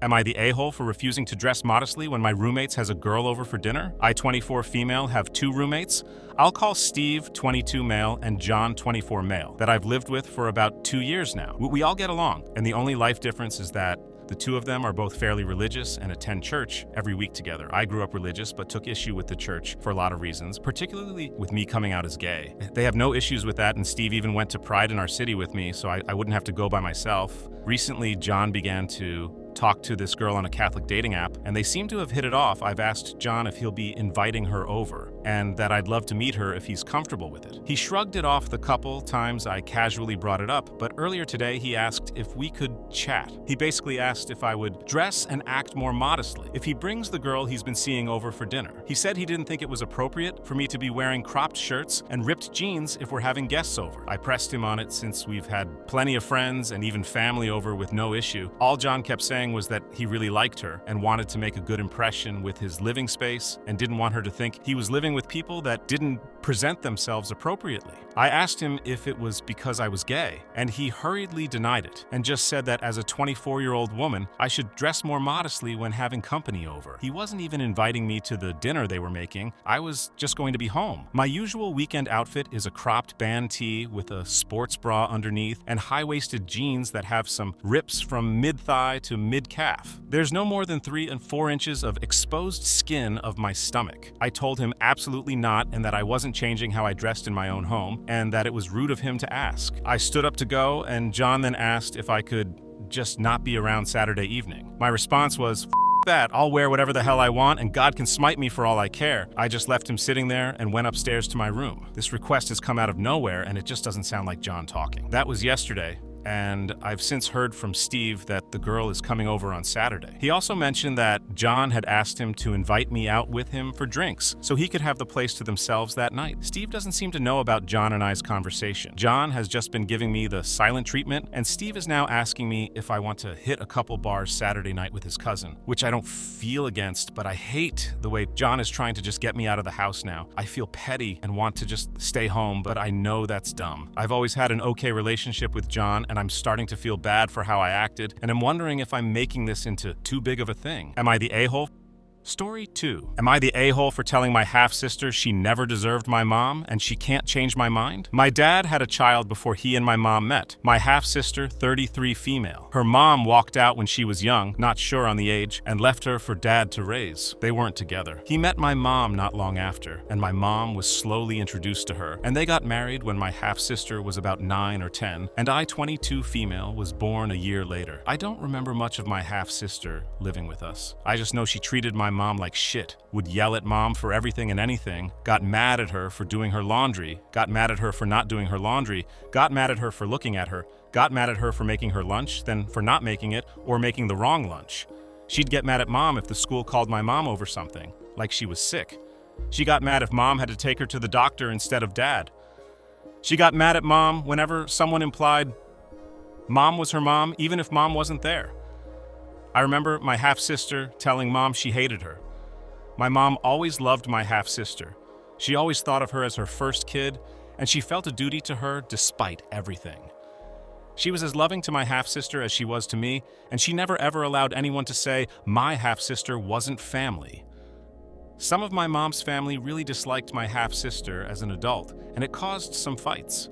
Am I the a-hole for refusing to dress modestly when my roommates has a girl over for dinner? I, 24 female, have 2 roommates. I'll call Steve, 22 male, and John, 24 male, that I've lived with for about 2 years now. We all get along, and the only life difference is that the 2 of them are both fairly religious and attend church every week together. I grew up religious, but took issue with the church for a lot of reasons, particularly with me coming out as gay. They have no issues with that, and Steve even went to Pride in our city with me, so I wouldn't have to go by myself. Recently, John began to talk to this girl on a Catholic dating app, and they seem to have hit it off. I've asked John if he'll be inviting her over, and that I'd love to meet her if he's comfortable with it. He shrugged it off the couple times I casually brought it up, but earlier today he asked if we could chat. He basically asked if I would dress and act more modestly if he brings the girl he's been seeing over for dinner. He said he didn't think it was appropriate for me to be wearing cropped shirts and ripped jeans if we're having guests over. I pressed him on it since we've had plenty of friends and even family over with no issue. All John kept saying was that he really liked her and wanted to make a good impression with his living space and didn't want her to think he was living with people that didn't present themselves appropriately. I asked him if it was because I was gay, and he hurriedly denied it and just said that as a 24-year-old woman, I should dress more modestly when having company over. He wasn't even inviting me to the dinner they were making. I was just going to be home. My usual weekend outfit is a cropped band tee with a sports bra underneath and high-waisted jeans that have some rips from mid-thigh to mid-calf. There's no more than 3 and 4 inches of exposed skin of my stomach. I told him absolutely not, and that I wasn't changing how I dressed in my own home, and that it was rude of him to ask. I stood up to go, and John then asked if I could just not be around Saturday evening. My response was, "F that, I'll wear whatever the hell I want, and God can smite me for all I care." I just left him sitting there and went upstairs to my room. This request has come out of nowhere, and it just doesn't sound like John talking. That was yesterday, and I've since heard from Steve that the girl is coming over on Saturday. He also mentioned that John had asked him to invite me out with him for drinks so he could have the place to themselves that night. Steve doesn't seem to know about John and I's conversation. John has just been giving me the silent treatment, and Steve is now asking me if I want to hit a couple bars Saturday night with his cousin, which I don't feel against, but I hate the way John is trying to just get me out of the house now. I feel petty and want to just stay home, but I know that's dumb. I've always had an okay relationship with John, and I'm starting to feel bad for how I acted, and I'm wondering if I'm making this into too big of a thing. Am I the a-hole? Story 2. Am I the a-hole for telling my half-sister she never deserved my mom and she can't change my mind? My dad had a child before he and my mom met. My half-sister, 33 female. Her mom walked out when she was young, not sure on the age, and left her for dad to raise. They weren't together. He met my mom not long after, and my mom was slowly introduced to her, and they got married when my half-sister was about 9 or 10, and I, 22 female, was born a year later. I don't remember much of my half-sister living with us. I just know she treated my mom like shit, would yell at mom for everything and anything, got mad at her for doing her laundry, got mad at her for not doing her laundry, got mad at her for looking at her, got mad at her for making her lunch, then for not making it or making the wrong lunch. She'd get mad at mom if the school called my mom over something, like she was sick. She got mad if mom had to take her to the doctor instead of dad. She got mad at mom whenever someone implied mom was her mom, even if mom wasn't there. I remember my half-sister telling mom she hated her. My mom always loved my half-sister. She always thought of her as her first kid, and she felt a duty to her despite everything. She was as loving to my half-sister as she was to me, and she never ever allowed anyone to say my half-sister wasn't family. Some of my mom's family really disliked my half-sister as an adult, and it caused some fights.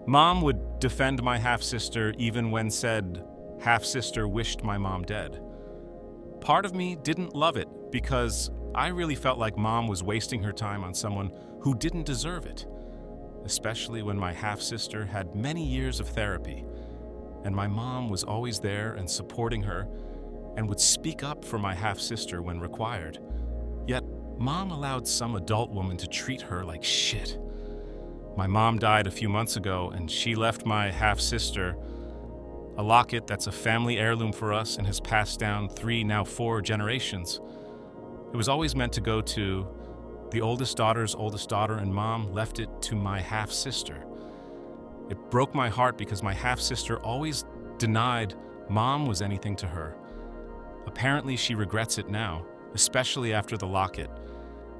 Mom would defend my half-sister even when said half-sister wished my mom dead. Part of me didn't love it because I really felt like mom was wasting her time on someone who didn't deserve it, especially when my half-sister had many years of therapy, and my mom was always there and supporting her and would speak up for my half-sister when required. Yet, mom allowed some adult woman to treat her like shit. My mom died a few months ago, and she left my half-sister a locket that's a family heirloom for us and has passed down 3, now 4 generations. It was always meant to go to the oldest daughter's oldest daughter, and mom left it to my half-sister. It broke my heart because my half-sister always denied mom was anything to her. Apparently she regrets it now, especially after the locket,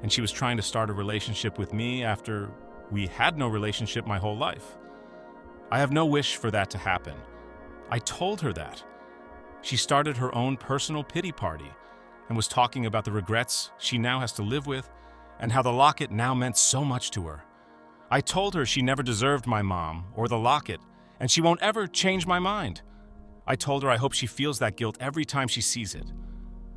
and she was trying to start a relationship with me after we had no relationship my whole life. I have no wish for that to happen. I told her that. She started her own personal pity party and was talking about the regrets she now has to live with and how the locket now meant so much to her. I told her she never deserved my mom or the locket, and she won't ever change my mind. I told her I hope she feels that guilt every time she sees it.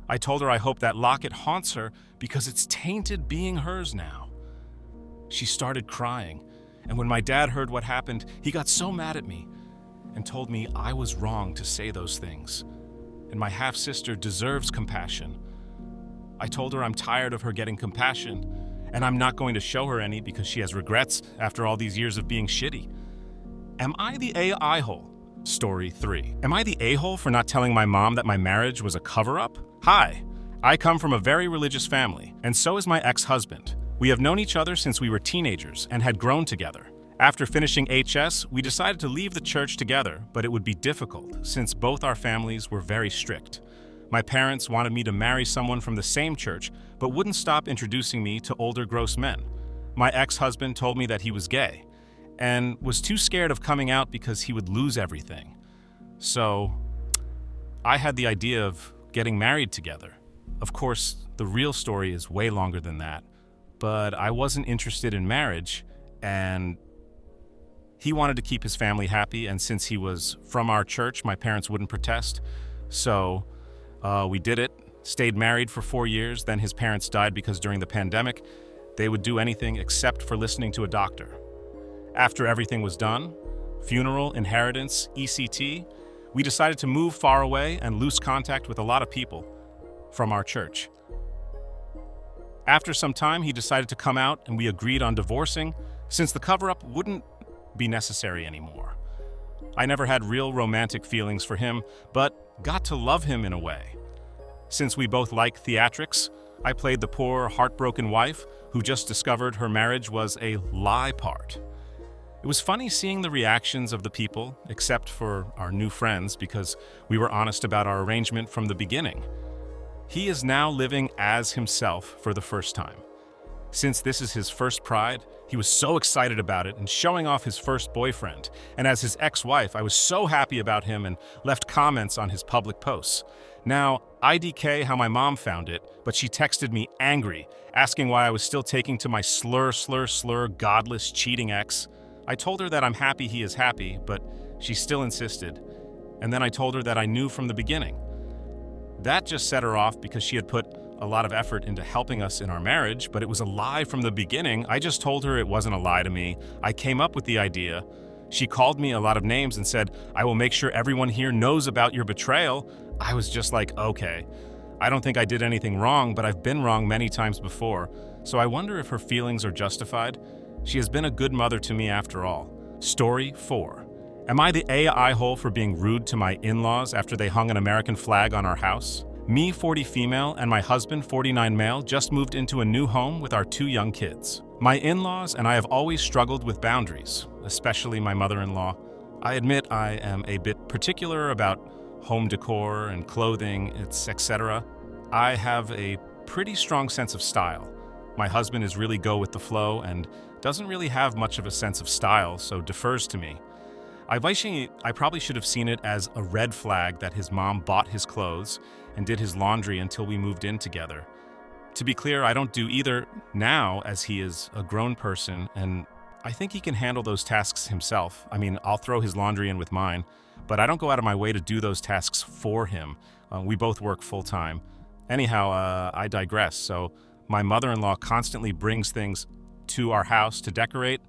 I told her I hope that locket haunts her because it's tainted being hers now. She started crying, and when my dad heard what happened, he got so mad at me and told me I was wrong to say those things, and my half-sister deserves compassion. I told her I'm tired of her getting compassion, and I'm not going to show her any because she has regrets after all these years of being shitty. Am I the a-hole? Story 3. Am I the a-hole for not telling my mom that my marriage was a cover-up? Hi, I come from a very religious family, and so is my ex-husband. We have known each other since we were teenagers and had grown together. After finishing HS, we decided to leave the church together, but it would be difficult since both our families were very strict. My parents wanted me to marry someone from the same church, but wouldn't stop introducing me to older gross men. My ex-husband told me that he was gay, and was too scared of coming out because he would lose everything. So, I had the idea of getting married together. Of course, the real story is way longer than that, but I wasn't interested in marriage, and he wanted to keep his family happy, and since he was from our church, my parents wouldn't protest. So, we did it, stayed married for 4 years, then his parents died because during the pandemic, they would do anything except for listening to a doctor. After everything was done, funeral, inheritance, ECT, we decided to move far away and lose contact with a lot of people from our church. After some time, he decided to come out and we agreed on divorcing since the cover-up wouldn't be necessary anymore. I never had real romantic feelings for him, but got to love him in a way. Since we both like theatrics, I played the poor, heartbroken wife who just discovered her marriage was a lie part. It was funny seeing the reactions of the people, except for our new friends, because we were honest about our arrangement from the beginning. He is now living as himself for the first time. Since this is his first pride, he was so excited about it and showing off his first boyfriend. And as his ex-wife, I was so happy about him and left comments on his public posts. Now, IDK how my mom found it, but she texted me angry, asking why I was still taking to my slur, godless, cheating ex. I told her that I'm happy he is happy, but she still insisted. And then I told her that I knew from the beginning. That just set her off because she had put a lot of effort into helping us in our marriage, but it was a lie from the beginning. I just told her it wasn't a lie to me. I came up with the idea. She called me a lot of names and said, "I will make sure everyone here knows about your betrayal." I was just like, okay. I don't think I did anything wrong, but I've been wrong many times before, so I wonder if her feelings are justified. She has been a good mother to me after all. Story 4. Am I the a-hole for being rude to my in-laws after they hung an American flag on our house? Me, 40 female, and my husband, 49 male, just moved into a new home with our 2 young kids. My in-laws and I have always struggled with boundaries, especially my mother-in-law. I admit I am a bit particular about home decor and clothing, etc. I have a pretty strong sense of style. My husband is really go with the flow and doesn't really have much of a sense of style, so defers to me. I probably should have seen it as a red flag that his mom bought his clothes and did his laundry until we moved in together. To be clear, I don't do either now as he is a grown person and I think he can handle those tasks himself. I mean, I'll throw his laundry in with mine, but I don't go out of my way to do those tasks for him. We both work full-time. Anyhow, I digress. So my mother-in-law constantly brings things to our house to decorate.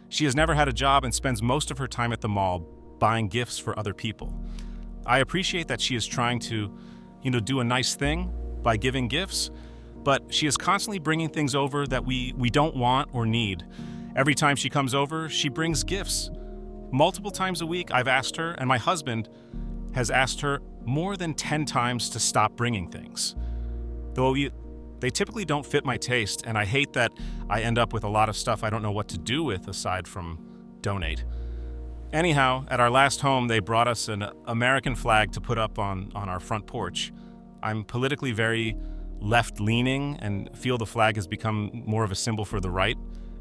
She has never had a job and spends most of her time at the mall buying gifts for other people. I appreciate that she is trying to, do a nice thing by giving gifts, but she is constantly bringing things over that we don't want or need. Every time she comes over, she brings gifts. Multiple times a week, I've asked her, and my husband has asked her more than 10 times to stop bringing things. Though they typically don't fit my taste, and I hate that I end up with a lot of stuff I don't know what to do with aside from donate. Anyhow, at our last home, they brought us an American flag to put up on our front porch. I'm politically very left-leaning and feel the flag has become more of a symbol for the right.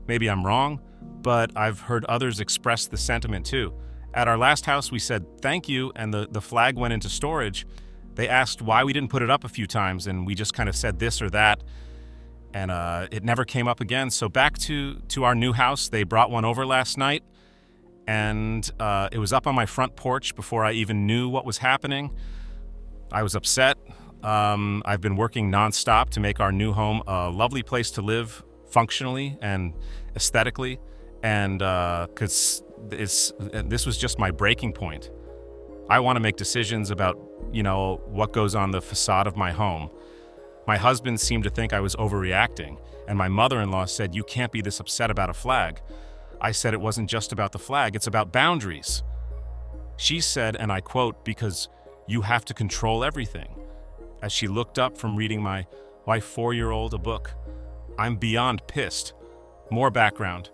Maybe I'm wrong, but I've heard others express the sentiment too. At our last house, we said thank you, and the flag went into storage, They asked why we didn't put it up a few times, and we just kind of said this or that, and it never came up again. So back to our new house. They brought one over last night, and it was up on my front porch before I even knew what was happening. I was upset. I've been working nonstop to make our new home a lovely place to live functionally and aesthetically, and because this was just my breaking point. I want to make decisions about, what goes on the facade of my home. My husband seemed to think I was overreacting, and my mother-in-law said, "You can't be this upset about a flag." I said it wasn't just about the flag, it's about boundaries. She said, and I quote, "Because you have to control everything," as she looked up from reading my 4-year-old a book. I'm beyond pissed. More background.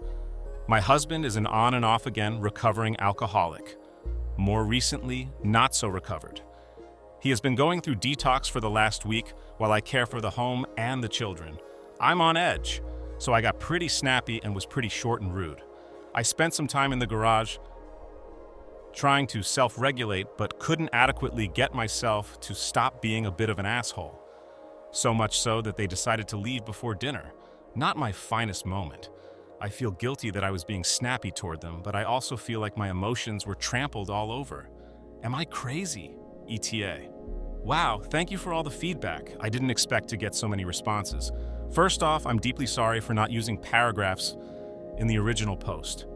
My husband is an on and off again recovering alcoholic. More recently, not so recovered. He has been going through detox for the last week while I care for the home and the children. I'm on edge, so I got pretty snappy and was pretty short and rude. I spent some time in the garage trying to self-regulate, but couldn't adequately get myself to stop being a bit of an asshole. So much so that they decided to leave before dinner. Not my finest moment. I feel guilty that I was being snappy toward them, but I also feel like my emotions were trampled all over. Am I crazy? ETA. Wow, thank you for all the feedback. I didn't expect to get so many responses. First off, I'm deeply sorry for not using paragraphs in the original post.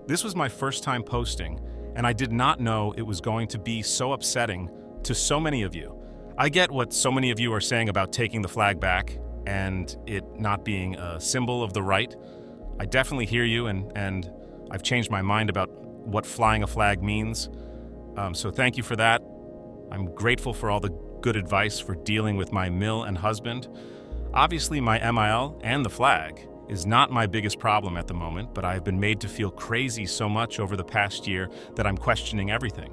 This was my first time posting, and I did not know it was going to be so upsetting to so many of you. I get what so many of you are saying about taking the flag back and it not being a symbol of the right. I definitely hear you, and I've changed my mind about what flying a flag means. So thank you for that. I'm grateful for all the good advice for dealing with my mill and husband. Obviously, my MIL and the flag is not my biggest problem at the moment, but I have been made to feel crazy so much over the past year that I'm questioning everything.